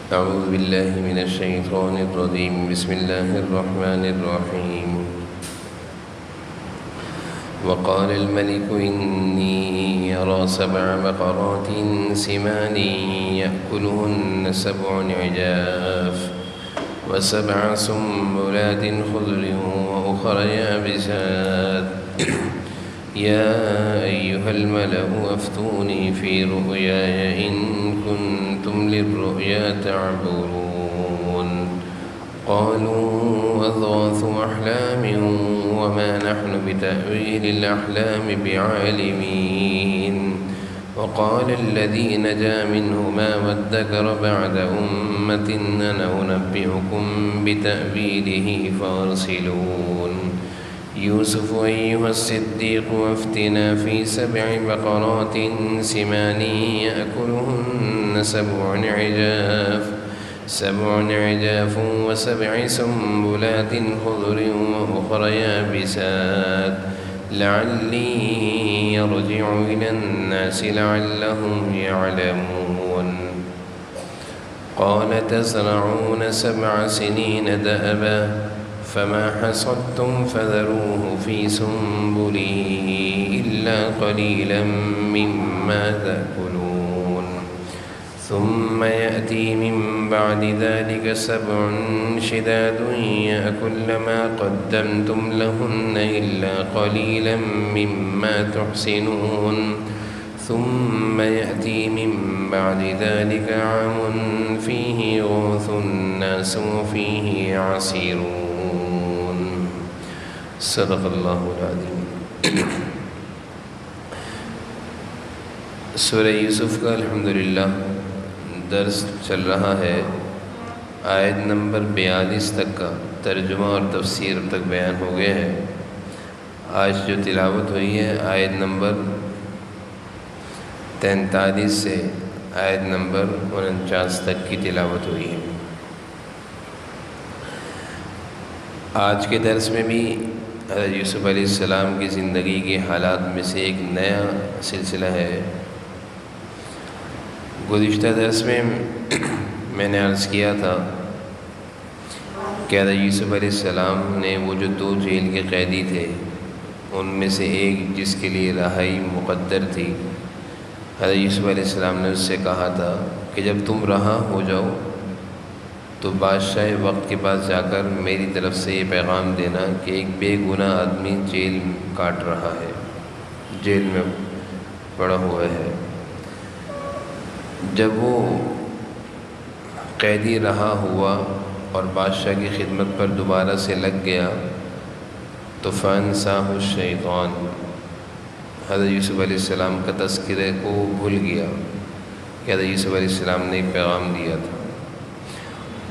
أعوذ بالله من الشيطان الرجيم. بسم الله الرحمن الرحيم. وقال الملك إني أرى 7 بقرات سمان يأكلهن 7 عجاف و7 سنبلات خضر وأخر يابسات يا أيها الملأ أفتوني في رؤياي إن كنتم للرؤيا تعبرون. قالوا أضغاث أحلام وما نحن بتأويل الأحلام بعالمين. وقال الذي نجا منهما وادكر بعد أمة أنا أنبئكم بتأويله فأرسلون. يوسف أيها الصديق أفتنا في 7 بقرات سمان يأكلهن 7 عجاف و7 سنبلات خضر وأخر يابسات لعلي يرجع إلى الناس لعلهم يعلمون. قال تزرعون 7 سنين دأبا فما حصدتم فذروه في سنبله إلا قليلا مما تأكلون. ثم يأتي من بعد ذلك 7 شداد يأكل ما قدمتم لهن إلا قليلا مما تحسنون. ثم يأتي من بعد ذلك عام فيه يغوث الناس وفيه يعصرون. صدق اللہ العظیم. سورہ یوسف کا الحمدللہ درس چل رہا ہے. آیت نمبر 42 تک کا ترجمہ اور تفسیر اب تک بیان ہو گیا ہے. آج جو تلاوت ہوئی ہے آیت نمبر 43 سے آیت نمبر 49 تک کی تلاوت ہوئی ہے. آج کے درس میں بھی حضرت یوسف علیہ السلام کی زندگی کے حالات میں سے ایک نیا سلسلہ ہے. گزشتہ درس میں میں نے عرض کیا تھا کہ حضرت یوسف علیہ السلام نے وہ جو 2 جیل کے قیدی تھے ان میں سے ایک جس کے لیے رہائی مقدر تھی، حضرت یوسف علیہ السلام نے اس سے کہا تھا کہ جب تم رہا ہو جاؤ تو بادشاہ وقت کے پاس جا کر میری طرف سے یہ پیغام دینا کہ ایک بے گناہ آدمی جیل کاٹ رہا ہے، جیل میں پڑا ہوا ہے. جب وہ قیدی رہا ہوا اور بادشاہ کی خدمت پر دوبارہ سے لگ گیا تو فَأَنسَاهُ الشَّيْطَانُ، حضرت یوسف علیہ السلام کا تذکرے کو بھول گیا کہ حضرت یوسف علیہ السلام نے ایک پیغام دیا تھا.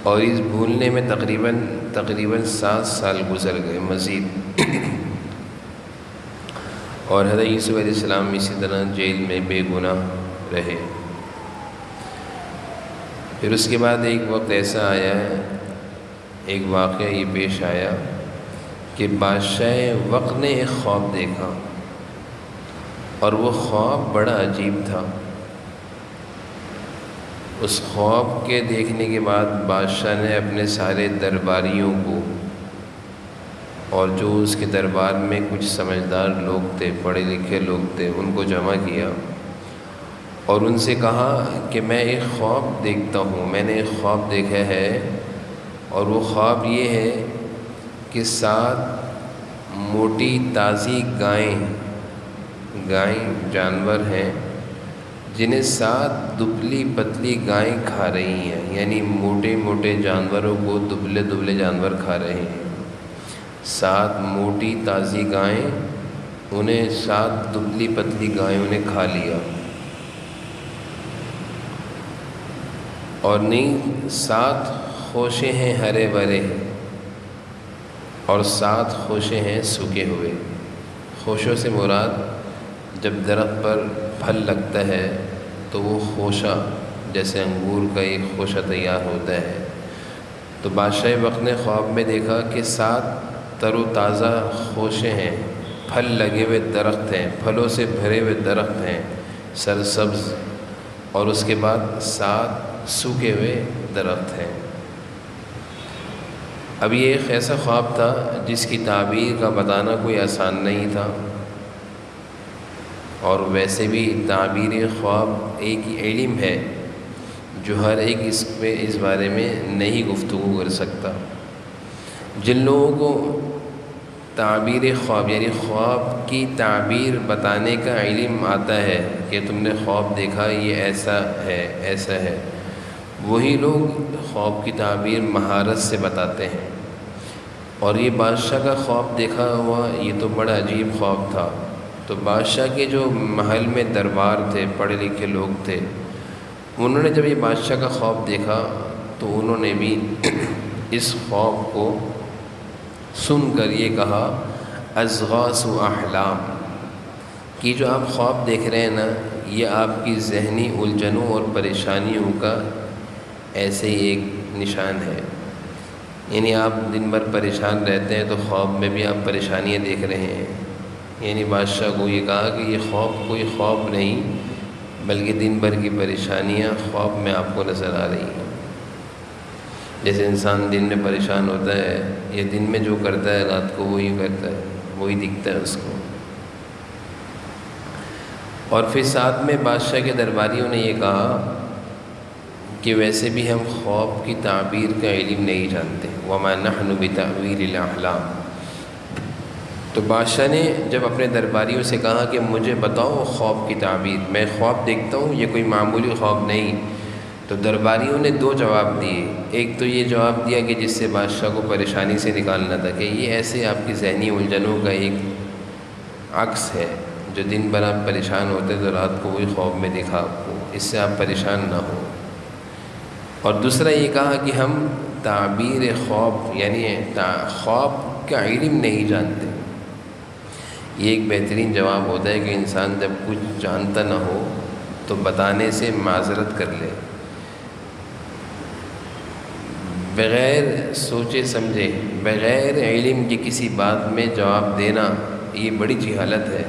اور اس بھولنے میں تقریباً 7 سال گزر گئے مزید. اور حضرت یوسف علیہ السلام اسی طرح جیل میں بے گناہ رہے. پھر اس کے بعد ایک وقت ایسا آیا ہے، ایک واقعہ یہ پیش آیا کہ بادشاہ وقت نے ایک خواب دیکھا اور وہ خواب بڑا عجیب تھا. اس خواب کے دیکھنے کے بعد بادشاہ نے اپنے سارے درباریوں کو اور جو اس کے دربار میں کچھ سمجھدار لوگ تھے، پڑھے لکھے لوگ تھے، ان کو جمع کیا اور ان سے کہا کہ میں ایک خواب دیکھتا ہوں، میں نے ایک خواب دیکھا ہے اور وہ خواب یہ ہے کہ 7 موٹی تازی گائیں جانور ہیں جنہیں 7 دبلی پتلی گائیں کھا رہی ہیں، یعنی موٹے موٹے جانوروں کو دبلے دبلے جانور کھا رہے ہیں. 7 موٹی تازی گائیں، انہیں 7 دبلی پتلی گائیں انہیں کھا لیا. اور نہیں 7 خوشے ہیں ہرے بھرے اور 7 خوشے ہیں سوکھے ہوئے. خوشوں سے مراد جب درخت پر پھل لگتا ہے تو وہ خوشہ جیسے انگور کا ایک خوشہ تیار ہوتا ہے. تو بادشاہ وقت نے خواب میں دیکھا کہ 7 تر و تازہ خوشے ہیں، پھل لگے ہوئے درخت ہیں، پھلوں سے بھرے ہوئے درخت ہیں سرسبز، اور اس کے بعد 7 سوکھے ہوئے درخت ہیں۔ اب یہ ایک ایسا خواب تھا جس کی تعبیر کا بتانا کوئی آسان نہیں تھا، اور ویسے بھی تعبیر خواب ایک علم ہے جو ہر ایک اس بارے میں نہیں گفتگو کر سکتا۔ جن لوگوں کو تعبیر خواب یعنی خواب کی تعبیر بتانے کا علم آتا ہے کہ تم نے خواب دیکھا یہ ایسا ہے، وہی لوگ خواب کی تعبیر مہارت سے بتاتے ہیں۔ اور یہ بادشاہ کا خواب دیکھا ہوا یہ تو بڑا عجیب خواب تھا۔ تو بادشاہ کے جو محل میں دربار تھے، پڑھے لکھے لوگ تھے، انہوں نے جب یہ بادشاہ کا خواب دیکھا تو انہوں نے بھی اس خواب کو سن کر یہ کہا اضغاث احلام، کہ جو آپ خواب دیکھ رہے ہیں نا یہ آپ کی ذہنی الجھنوں اور پریشانیوں کا ایسے ہی ایک نشان ہے۔ یعنی آپ دن بھر پریشان رہتے ہیں تو خواب میں بھی آپ پریشانیاں دیکھ رہے ہیں۔ یعنی بادشاہ کو یہ کہا کہ یہ خواب کوئی خواب نہیں بلکہ دن بھر کی پریشانیاں خواب میں آپ کو نظر آ رہی ہیں۔ جیسے انسان دن میں پریشان ہوتا ہے، یہ دن میں جو کرتا ہے رات کو وہی کرتا ہے، وہی دکھتا ہے اس کو۔ اور پھر ساتھ میں بادشاہ کے درباریوں نے یہ کہا کہ ویسے بھی ہم خواب کی تعبیر کا علم نہیں جانتے، وَمَا نَحْنُ بِتَأْوِيلِ الْأَحْلَامِ۔ تو بادشاہ نے جب اپنے درباریوں سے کہا کہ مجھے بتاؤ خواب کی تعبیر، میں خواب دیکھتا ہوں یہ کوئی معمولی خواب نہیں، تو درباریوں نے دو جواب دیے۔ ایک تو یہ جواب دیا کہ جس سے بادشاہ کو پریشانی سے نکالنا تھا کہ یہ ایسے آپ کی ذہنی الجھنوں کا ایک عکس ہے، جو دن بھر آپ پریشان ہوتے تو رات کو وہی خواب میں دکھا آپ کو، اس سے آپ پریشان نہ ہو۔ اور دوسرا یہ کہا کہ ہم تعبیر خواب یعنی خواب کا علم نہیں جانتے۔ یہ ایک بہترین جواب ہوتا ہے کہ انسان جب کچھ جانتا نہ ہو تو بتانے سے معذرت کر لے، بغیر سوچے سمجھے، بغیر علم کی کسی بات میں جواب دینا یہ بڑی جہالت ہے۔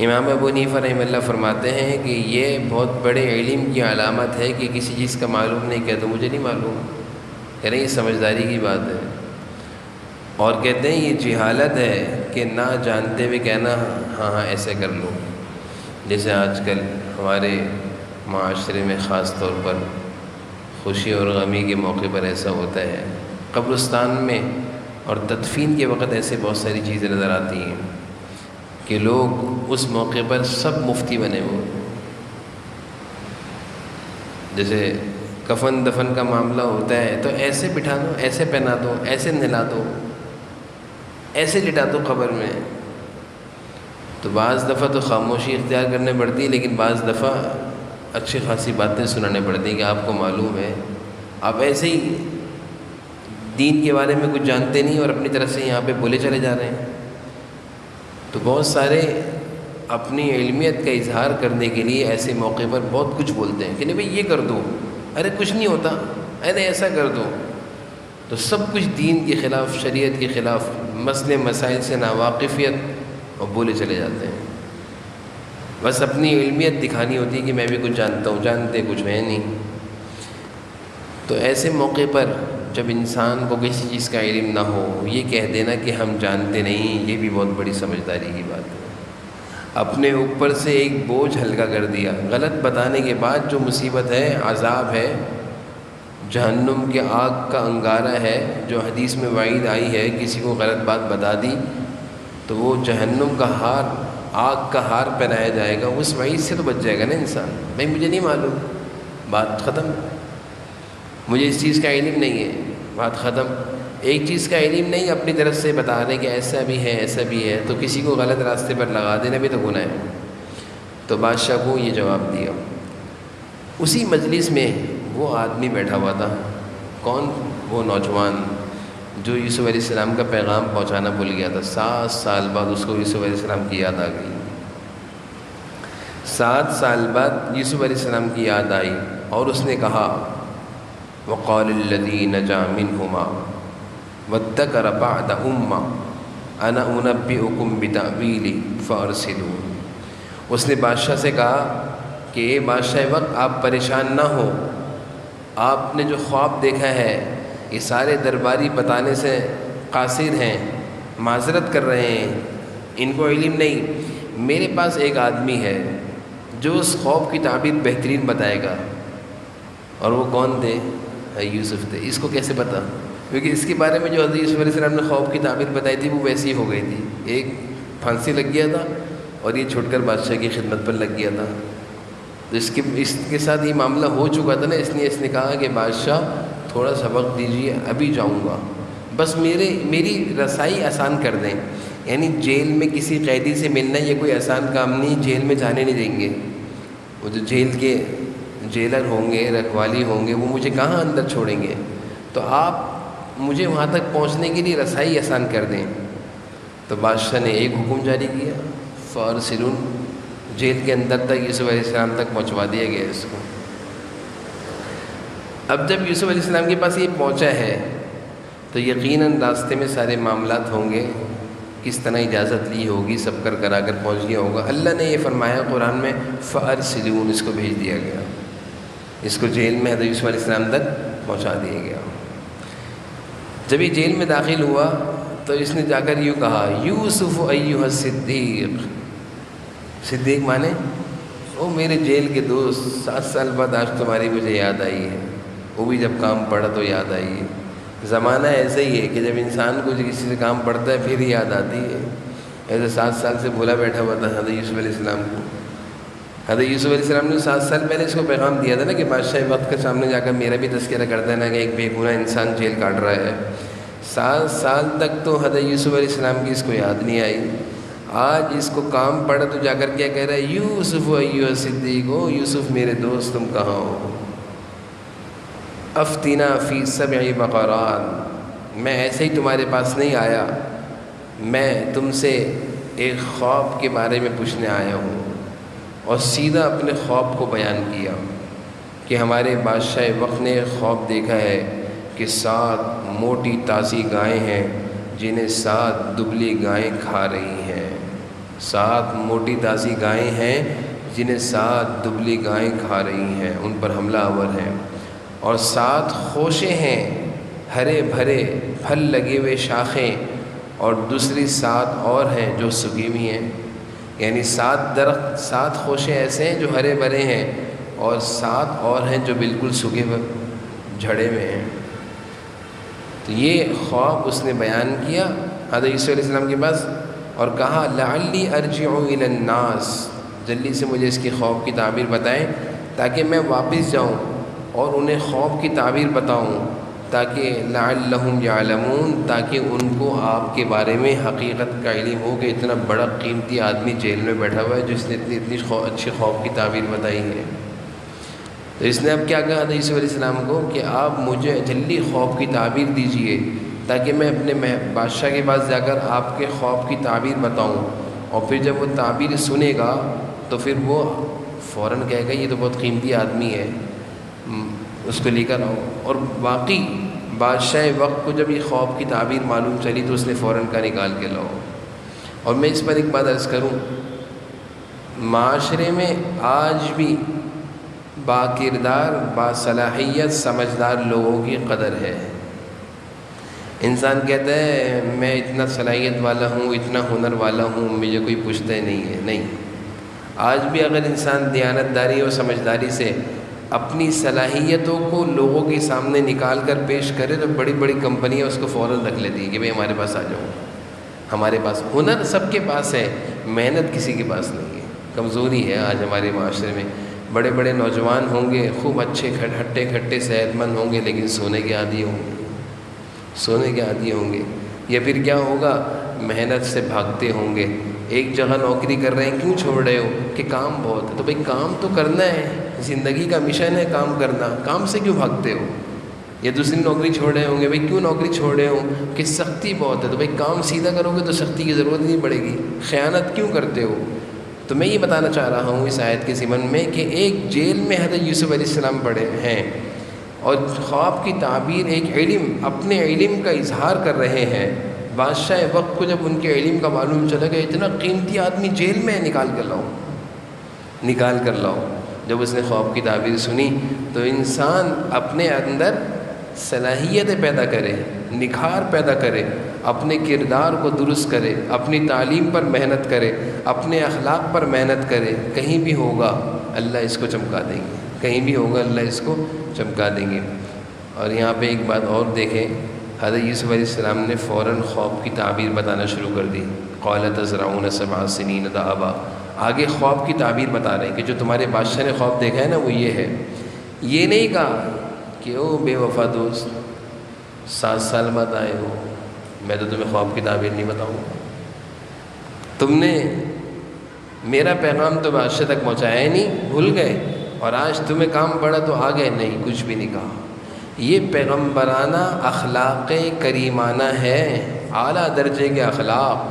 امام ابو حنیفہ رحمہ اللہ فرماتے ہیں کہ یہ بہت بڑے علم کی علامت ہے کہ کسی چیز کا معلوم نہیں کہہ تو مجھے نہیں معلوم، کہہ رہے ہیں یہ سمجھداری کی بات ہے۔ اور کہتے ہیں یہ جہالت ہے کہ نہ جانتے ہوئے کہنا ہاں ایسے کر لو، جیسے آج کل ہمارے معاشرے میں خاص طور پر خوشی اور غمی کے موقع پر ایسا ہوتا ہے، قبرستان میں اور تدفین کے وقت ایسے بہت ساری چیزیں نظر آتی ہیں کہ لوگ اس موقع پر سب مفتی بنے ہوئے، جیسے کفن دفن کا معاملہ ہوتا ہے تو ایسے بٹھا دو، ایسے پہنا دو، ایسے نہلا دو، ایسے لٹا دو قبر میں۔ تو بعض دفعہ تو خاموشی اختیار کرنے پڑتی ہے، لیکن بعض دفعہ اچھی خاصی باتیں سنانے پڑتی ہیں کہ آپ کو معلوم ہے آپ ایسے ہی دین کے بارے میں کچھ جانتے نہیں اور اپنی طرف سے یہاں پہ بولے چلے جا رہے ہیں۔ تو بہت سارے اپنی علمیت کا اظہار کرنے کے لیے ایسے موقع پر بہت کچھ بولتے ہیں کہ نہیں بھئی یہ کر دو، ارے کچھ نہیں ہوتا، ارے ایسا کر دو۔ تو سب کچھ دین کے خلاف، شریعت کے خلاف، مسئلے مسائل سے ناواقفیت، اور بولے چلے جاتے ہیں۔ بس اپنی علمیت دکھانی ہوتی ہے کہ میں بھی کچھ جانتا ہوں، جانتے کچھ ہے نہیں۔ تو ایسے موقع پر جب انسان کو کسی چیز کا علم نہ ہو، یہ کہہ دینا کہ ہم جانتے نہیں، یہ بھی بہت بڑی سمجھداری کی بات ہے۔ اپنے اوپر سے ایک بوجھ ہلکا کر دیا۔ غلط بتانے کے بعد جو مصیبت ہے، عذاب ہے، جہنم کے آگ کا انگارہ ہے، جو حدیث میں وعید آئی ہے، کسی کو غلط بات بتا دی تو وہ جہنم کا ہار، آگ کا ہار پہنایا جائے گا۔ اس وعید سے تو بچ جائے گا نا انسان، بھائی مجھے نہیں معلوم، بات ختم، مجھے اس چیز کا علم نہیں ہے، بات ختم۔ ایک چیز کا علم نہیں، اپنی طرف سے بتا دیں کہ ایسا بھی ہے، ایسا بھی ہے، تو کسی کو غلط راستے پر لگا دینا بھی تو گناہ ہے۔ تو بادشاہ کو یہ جواب دیا۔ اسی مجلس میں وہ آدمی بیٹھا ہوا تھا، کون؟ وہ نوجوان جو یوسف علیہ السلام کا پیغام پہنچانا بھول گیا تھا۔ 7 سال بعد اس کو یوسف علیہ السلام کی یاد آ گئی۔ 7 سال بعد یوسف علیہ السلام کی یاد آئی اور اس نے کہا وقال الذی نجا منہما وادکر بعد امہ انا انبئکم بتأویلہ فارسلون۔ اس نے بادشاہ سے کہا کہ اے بادشاہ وقت آپ پریشان نہ ہو، آپ نے جو خواب دیکھا ہے یہ سارے درباری بتانے سے قاصر ہیں، معذرت کر رہے ہیں، ان کو علم نہیں۔ میرے پاس ایک آدمی ہے جو اس خواب کی تعبیر بہترین بتائے گا۔ اور وہ کون تھے؟ یوسف تھے۔ اس کو کیسے پتا؟ کیونکہ اس کے بارے میں جو حضرت یوسف علیہ السلام نے خواب کی تعبیر بتائی تھی وہ ویسی ہو گئی تھی، ایک پھانسی لگ گیا تھا اور یہ چھوٹ کر بادشاہ کی خدمت پر لگ گیا تھا۔ تو اس کے ساتھ یہ معاملہ ہو چکا تھا نا، اس لیے اس نے کہا کہ بادشاہ تھوڑا سا وقت دیجیے، ابھی جاؤں گا، بس میری رسائی آسان کر دیں۔ یعنی جیل میں کسی قیدی سے ملنا یہ کوئی آسان کام نہیں، جیل میں جانے نہیں دیں گے، وہ جو جیل کے جیلر ہوں گے، رکھوالی ہوں گے، وہ مجھے کہاں اندر چھوڑیں گے، تو آپ مجھے وہاں تک پہنچنے کے لیے رسائی آسان کر دیں۔ تو بادشاہ نے ایک حکم جاری کیا، فارسلون، جیل کے اندر تک یوسف علیہ السلام تک پہنچوا دیا گیا اس کو۔ اب جب یوسف علیہ السلام کے پاس یہ پہنچا ہے تو یقیناً راستے میں سارے معاملات ہوں گے، کس طرح اجازت لی ہوگی، سب کرا کر پہنچ گیا ہوگا۔ اللہ نے یہ فرمایا قرآن میں فارسلون، اس کو بھیج دیا گیا، اس کو جیل میں حضرت یوسف علیہ السلام تک پہنچا دیا گیا۔ جب یہ جیل میں داخل ہوا تو اس نے جا کر یوں کہا، یوسف ایھا الصدیق، صدیق مانے او میرے جیل کے دوست، 7 سال بعد آج تمہاری مجھے یاد آئی ہے، وہ بھی جب کام پڑا تو یاد آئی ہے۔ زمانہ ایسا ہی ہے کہ جب انسان کو کسی سے کام پڑتا ہے پھر یاد آتی ہے۔ ایسے 7 سال سے بھولا بیٹھا ہوا تھا حضرت یوسف علیہ السلام کو۔ حضرت یوسف علیہ السلام نے 7 سال پہلے اس کو پیغام دیا تھا نا کہ بادشاہ وقت کے سامنے جا کر میرا بھی تذکرہ کرتا ہے نا کہ ایک بے گناہ انسان جیل کاٹ رہا ہے۔ 7 سال تک تو حضرت یوسف علیہ السلام کی اس کو یاد نہیں آئی۔ آج اس کو کام پڑا تو جا کر کیا کہہ رہا ہے، یوسف ایھا الصدیق، او یوسف میرے دوست تم کہاں ہو؟ افتنا فی 7 بقرات، میں ایسے ہی تمہارے پاس نہیں آیا، میں تم سے ایک خواب کے بارے میں پوچھنے آیا ہوں، اور سیدھا اپنے خواب کو بیان کیا کہ ہمارے بادشاہ وقت نے خواب دیکھا ہے کہ 7 موٹی تازی گائیں ہیں جنہیں 7 دبلی گائیں کھا رہی ہیں۔ 7 موٹی تازی گائیں ہیں جنہیں 7 دبلی گائیں کھا رہی ہیں، ان پر حملہ آور ہیں، اور 7 خوشے ہیں، ہرے بھرے پھل لگے ہوئے شاخیں، اور دوسری 7 اور ہیں جو سوکھی ہوئی ہیں۔ یعنی 7 درخت، 7 خوشے ایسے ہیں جو ہرے بھرے ہیں، اور 7 اور ہیں جو بالکل سوکھے ہوئے جھڑے ہوئے ہیں۔ تو یہ خواب اس نے بیان کیا حضرت یوسف علیہ السلام کے پاس، اور کہا لعلی ارجع الی الناس، جلدی سے مجھے اس کی خواب کی تعبیر بتائیں تاکہ میں واپس جاؤں اور انہیں خواب کی تعبیر بتاؤں، تاکہ لعلہم یعلمون، تاکہ ان کو آپ کے بارے میں حقیقت کا علم ہو کہ اتنا بڑا قیمتی آدمی جیل میں بیٹھا ہوا ہے جس نے اتنی اچھی خواب کی تعبیر بتائی ہے۔ تو اس نے اب کیا کہا حضرت یوسف علیہ السلام کو کہ آپ مجھے جلدی خواب کی تعبیر دیجئے تاکہ میں اپنے بادشاہ کے پاس جا کر آپ کے خواب کی تعبیر بتاؤں، اور پھر جب وہ تعبیر سنے گا تو پھر وہ فوراً کہے گا یہ تو بہت قیمتی آدمی ہے، اس کو لے کر آؤ۔ اور واقعی بادشاہ وقت کو جب یہ خواب کی تعبیر معلوم چلی تو اس نے فوراً کا نکال کے لاؤ۔ اور میں اس پر ایک بات عرض کروں، معاشرے میں آج بھی باکردار، باصلاحیت، سمجھدار لوگوں کی قدر ہے۔ انسان کہتا ہے میں اتنا صلاحیت والا ہوں، اتنا ہنر والا ہوں، مجھے کوئی پوچھتا ہی نہیں ہے۔ نہیں، آج بھی اگر انسان دیانتداری اور سمجھداری سے اپنی صلاحیتوں کو لوگوں کے سامنے نکال کر پیش کرے تو بڑی بڑی کمپنیاں اس کو فوراً رکھ لیتی ہیں کہ بھئی ہمارے پاس آ جاؤ۔ ہمارے پاس ہنر سب کے پاس ہے، محنت کسی کے پاس نہیں ہے۔ کمزوری ہے آج ہمارے معاشرے میں، بڑے بڑے نوجوان ہوں گے، خوب اچھے ہٹے کھٹے صحت مند ہوں گے، لیکن سونے کے عادی ہوں گے، سونے کے عادی ہوں گے، یا پھر کیا ہوگا، محنت سے بھاگتے ہوں گے۔ ایک جگہ نوکری کر رہے ہیں، کیوں چھوڑ رہے ہو؟ کہ کام بہت ہے۔ تو بھئی کام تو کرنا ہے، زندگی کا مشن ہے کام کرنا، کام سے کیوں بھاگتے ہو؟ یا دوسری نوکری چھوڑ رہے ہوں گے، بھئی کیوں نوکری چھوڑ رہے ہو؟ کہ سختی بہت ہے۔ تو بھئی کام سیدھا کرو گے تو سختی کی ضرورت نہیں پڑے گی، خیانت کیوں کرتے ہو؟ تو میں یہ بتانا چاہ رہا ہوں اس آیت کے ضمن میں کہ ایک جیل میں حضرت یوسف علیہ السلام پڑے ہیں اور خواب کی تعبیر، ایک علم، اپنے علم کا اظہار کر رہے ہیں۔ بادشاہ وقت کو جب ان کے علم کا معلوم چلا کہ اتنا قیمتی آدمی جیل میں ہے، نکال کر لاؤ، نکال کر لاؤ۔ جب اس نے خواب کی تعبیر سنی تو انسان اپنے اندر صلاحیتیں پیدا کرے، نکھار پیدا کرے، اپنے کردار کو درست کرے، اپنی تعلیم پر محنت کرے، اپنے اخلاق پر محنت کرے. کہیں بھی ہوگا اللہ اس کو چمکا دیں گے، کہیں بھی ہوگا اللہ اس کو چمکا دیں گے. اور یہاں پہ ایک بات اور دیکھیں، حضرت یوسف علیہ السلام نے فوراً خواب کی تعبیر بتانا شروع کر دی. قال تزرعون 7 سنین دأبا. آگے خواب کی تعبیر بتا رہے ہیں کہ جو تمہارے بادشاہ نے خواب دیکھا ہے نا وہ یہ ہے. یہ نہیں کہا کہ او بے وفا دوست 7 سال بعد آئے ہو، میں تو تمہیں خواب کی تعبیر نہیں بتاؤں گا، تم نے میرا پیغام تو بادشاہ تک پہنچایا ہی نہیں، بھول گئے، اور آج تمہیں کام پڑا تو آ گئے. نہیں، کچھ بھی نہیں کہا. یہ پیغمبرانہ اخلاق کریمانہ ہے، اعلیٰ درجے کے اخلاق،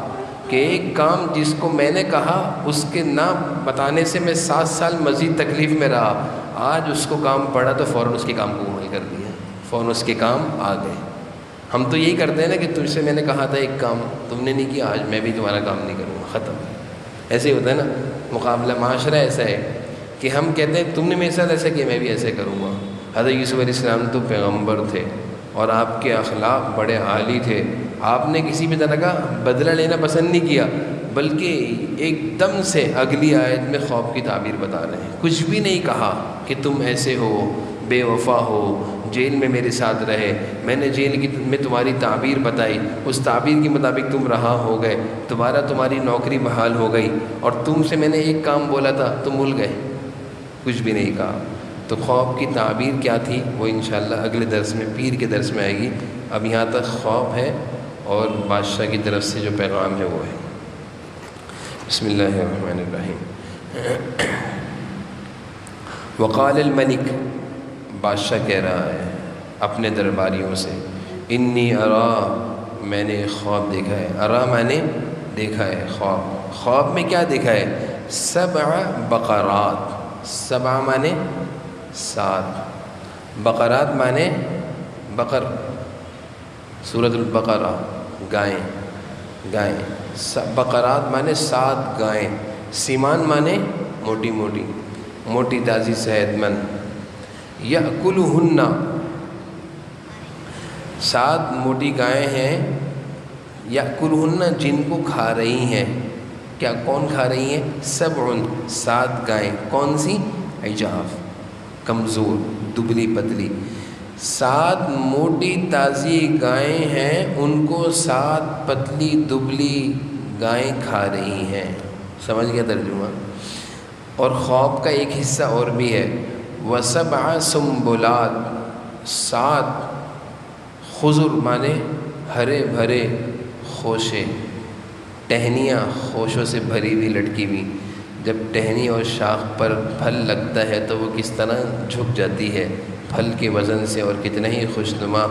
کہ ایک کام جس کو میں نے کہا اس کے نہ بتانے سے میں 7 سال مزید تکلیف میں رہا، آج اس کو کام پڑا تو فوراً اس کے کام کو عمل کر دیا، فوراً اس کے کام آ گئے. ہم تو یہی کرتے ہیں نا کہ تجھ سے میں نے کہا تھا ایک کام تم نے نہیں کیا، آج میں بھی تمہارا کام نہیں کروں گا، ختم. ایسے ہی ہوتا ہے نا مقابلہ. معاشرہ ایسا ہے کہ ہم کہتے ہیں تم نے میرے ساتھ ایسا کیا میں بھی ایسے کروں گا. حضرت یوسف علیہ السلام تو پیغمبر تھے اور آپ کے اخلاق بڑے عالی تھے. آپ نے کسی بھی طرح کا بدلہ لینا پسند نہیں کیا، بلکہ ایک دم سے اگلی آیت میں خواب کی تعبیر بتا رہے ہیں. کچھ بھی نہیں کہا کہ تم ایسے ہو، بے وفا ہو، جیل میں میرے ساتھ رہے، میں نے جیل میں تمہاری تعبیر بتائی، اس تعبیر کے مطابق تم رہا ہو گئے، دوبارہ تمہاری نوکری بحال ہو گئی، اور تم سے میں نے ایک کام بولا تھا تم بھول گئے، کچھ بھی نہیں کہا. تو خواب کی تعبیر کیا تھی وہ انشاءاللہ اگلے درس میں، پیر کے درس میں آئے گی. اب یہاں تک خواب ہے اور بادشاہ کی طرف سے جو پیغام ہے وہ ہے. بسم اللہ الرحمن الرحیم. وقال الملک، بادشاہ کہہ رہا ہے اپنے درباریوں سے، انی ارا، میں نے خواب دیکھا ہے. ارا مانے دیکھا ہے. خواب میں کیا دیکھا ہے؟ 7 بقرات. 7 مانے 7، بقرات مانے بقر، سورۃ البقرہ، گائیں. بقرات مانے 7 گائیں. سیمان مانے موٹی تازی صحت مند. یأکلہن، 7 موٹی گائیں ہیں، یأکلہن جن کو کھا رہی ہیں. کیا کون کھا رہی ہیں؟ 7 گائیں. کون سی؟ عجاف، کمزور، دبلی پتلی. 7 موٹی تازی گائیں ہیں، ان کو 7 پتلی دبلی گائیں کھا رہی ہیں. سمجھ گیا ترجمہ؟ اور خواب کا ایک حصہ اور بھی ہے، وَسَبْعَ سُنبُلَاتٍ، 7 خضر مانے ہرے بھرے خوشے، ٹہنیاں خوشوں سے بھری ہوئی لٹکی ہوئی. جب ٹہنی اور شاخ پر پھل لگتا ہے تو وہ کس طرح جھک جاتی ہے پھل کے وزن سے، اور کتنا ہی خوشنما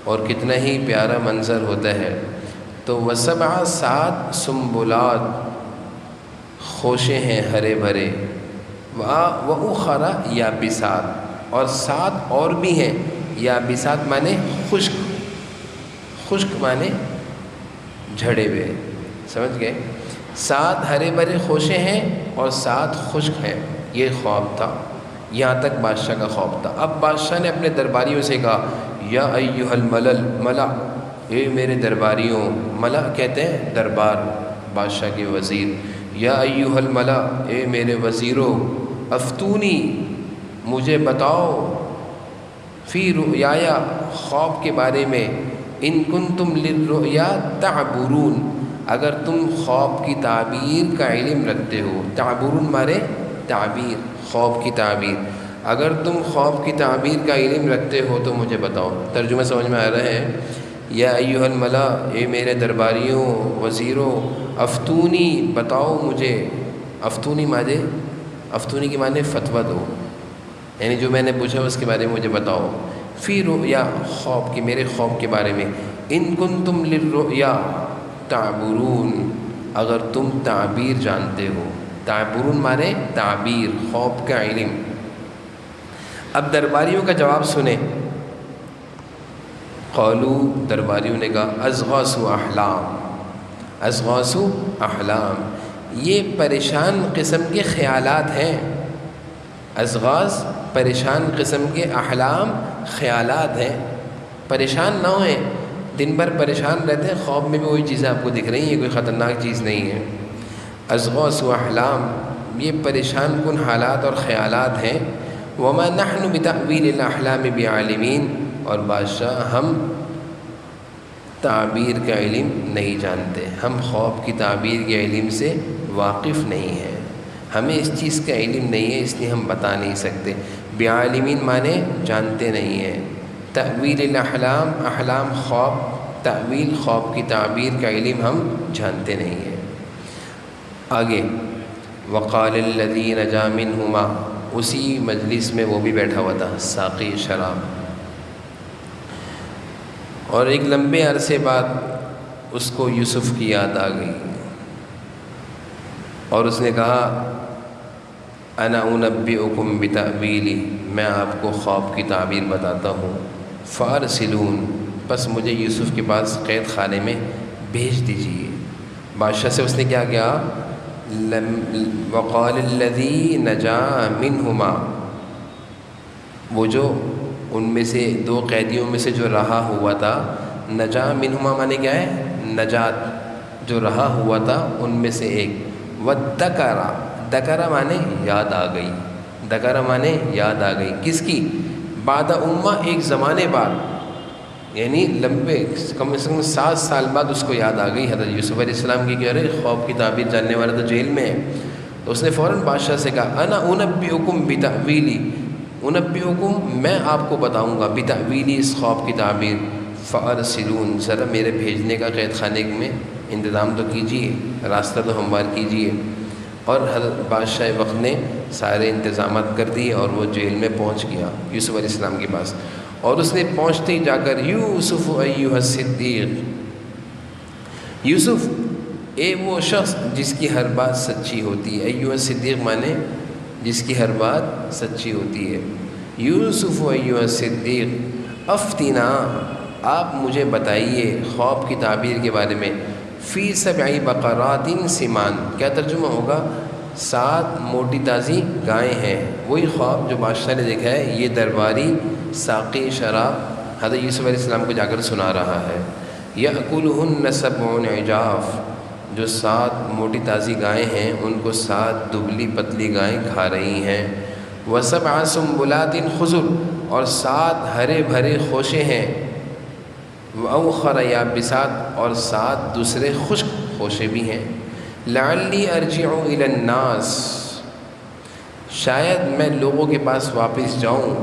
اور کتنا ہی پیارا منظر ہوتا ہے. تو وَسَبْعَ 7 سنبلات، خوشے ہیں ہرے بھرے. وَأُخَرَ یابسات، اور 7 اور بھی ہیں. یابسات مانے خشک مانے جھڑے ہوئے. سمجھ گئے؟ 7 ہرے بھرے خوشے ہیں اور 7 خشک ہیں. یہ خواب تھا. یہاں تک بادشاہ کا خواب تھا. اب بادشاہ نے اپنے درباریوں سے کہا، یا ایھا الملل، ملا، اے میرے درباریوں. ملا کہتے ہیں دربار، بادشاہ کے وزیر. یا ایھا الملا، اے میرے وزیروں، افتونی، مجھے بتاؤ، فی رؤیایا، خواب کے بارے میں، ان کنتم للرؤیا تعبرون، اگر تم خواب کی تعبیر کا علم رکھتے ہو. تعبرون مارے تعبیر، خواب کی تعبیر. اگر تم خواب کی تعبیر کا علم رکھتے ہو تو مجھے بتاؤ. ترجمہ سمجھ میں آ رہا ہے؟ یا ایھا الملا، اے میرے درباریوں، وزیروں، افتونی، بتاؤ مجھے. افتونی کی معنی فتویٰ دو، یعنی جو میں نے پوچھا اس کے بارے میں مجھے بتاؤ. فی رؤیا، خواب کی، میرے خواب کے بارے میں. ان کنتم للرؤیا تعبرون، اگر تم تعبیر جانتے ہو. تعبرون مانے تعبیر، خواب کا علم. اب درباریوں کا جواب سنیں. قالو، درباریوں نے کہا، اضغاث احلام. اضغاث احلام، یہ پریشان قسم کے خیالات ہیں. ازغاث پریشان قسم کے احلام خیالات ہیں، پریشان نہ ہوئیں، دن بھر پریشان رہتے ہیں، خواب میں بھی وہی چیزیں آپ کو دکھ رہی ہیں، کوئی خطرناک چیز نہیں ہے۔ ازغاث و احلام یہ پریشان کن حالات اور خیالات ہیں۔ وما نحن بتأویل الاحلام بعالمین، اور بادشاہ ہم تعبیر کا علم نہیں جانتے، ہم خواب کی تعبیر کے علم سے واقف نہیں ہیں، ہمیں اس چیز کا علم نہیں ہے، اس لیے ہم بتا نہیں سکتے۔ بعالمین مانے جانتے نہیں ہیں۔ تأویل الاحلام، احلام خواب، تأویل خواب کی تعبیر کا علم ہم جانتے نہیں ہیں۔ آگے وقال الذی نجا منہما، اسی مجلس میں وہ بھی بیٹھا ہوا تھا ساقی شراب، اور ایک لمبے عرصے بعد اس کو یوسف کی یاد آ گئی اور اس نے کہا انا انبئکم بتأویلی، میں آپ کو خواب کی تعبیر بتاتا ہوں، فارسلون، بس مجھے یوسف کے پاس قید خانے میں بھیج دیجیے۔ بادشاہ سے اس نے کیا کیا؟ وقال الذی نجا منہما، وہ جو ان میں سے دو قیدیوں میں سے جو رہا ہوا تھا، نجا منہما مانے کیا ہے؟ نجات، جو رہا ہوا تھا ان میں سے ایک۔ وذکرا، ذکرا مانے یاد آ گئی، ذکرا مانے یاد آ گئی، کس کی؟ بعد امہ، ایک زمانے بعد، یعنی لمبے کم از کم 7 سال بعد اس کو یاد آ گئی حضرت یوسف علیہ السلام کی کہ ارے خواب کی تعبیر جاننے والا تو جیل میں ہے۔ تو اس نے فوراً بادشاہ سے کہا انا انبئکم بتأویلی، انبئکم میں آپ کو بتاؤں گا، بتأویلی اس خواب کی تعبیر، فارسلون، ذرا میرے بھیجنے کا قید خانے میں انتظام تو کیجیے، راستہ تو ہموار کیجیے۔ اور حضرت بادشاہ وقت نے سارے انتظامات کر دیے اور وہ جیل میں پہنچ گیا یوسف علیہ السلام کے پاس، اور اس نے پہنچتے ہی جا کر یوسف ایھا الصدیق، یوسف اے وہ شخص جس کی ہر بات سچی ہوتی ہے، ایھا الصدیق مانے جس کی ہر بات سچی ہوتی ہے، یوسف ایھا الصدیق افتنا، آپ مجھے بتائیے خواب کی تعبیر کے بارے میں، فی 7 بقرات سمان، کیا ترجمہ ہوگا؟ 7 موٹی تازی گائیں ہیں، وہی خواب جو بادشاہ نے دیکھا ہے، یہ درباری ساقی شراب حضرت یوسف علیہ السلام کو جا کر سنا رہا ہے۔ یأکلہن 7 عجاف، جو 7 موٹی تازی گائیں ہیں ان کو 7 دبلی پتلی گائیں کھا رہی ہیں۔ و7 سنبلات خضر، اور 7 ہرے بھرے خوشے ہیں، وأخر یابسات، اور 7 دوسرے خشک خوشے بھی ہیں۔ لعلی ارجع الی الناس، شاید میں لوگوں کے پاس واپس جاؤں،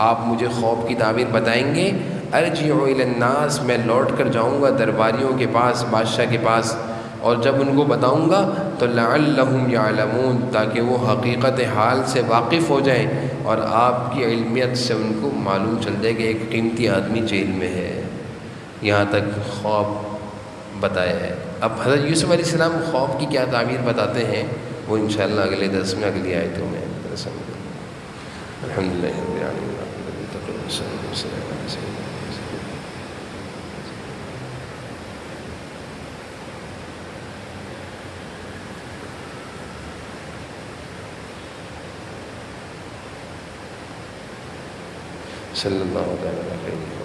آپ مجھے خواب کی تعبیر بتائیں گے، ارجع الی الناس، میں لوٹ کر جاؤں گا درباریوں کے پاس، بادشاہ کے پاس، اور جب ان کو بتاؤں گا تو لعلہم یعلمون، تاکہ وہ حقیقت حال سے واقف ہو جائیں اور آپ کی علمیت سے ان کو معلوم چل جائے کہ ایک قیمتی آدمی جیل میں ہے۔ یہاں تک خواب بتایا ہے۔ اب حضرت یوسف علیہ السلام خواب کی کیا تعبیر بتاتے ہیں وہ انشاءاللہ اگلے درس میں اگلی آیتوں میں الحمدللہ رب العالمین۔ صلی اللہ علیہ وسلم۔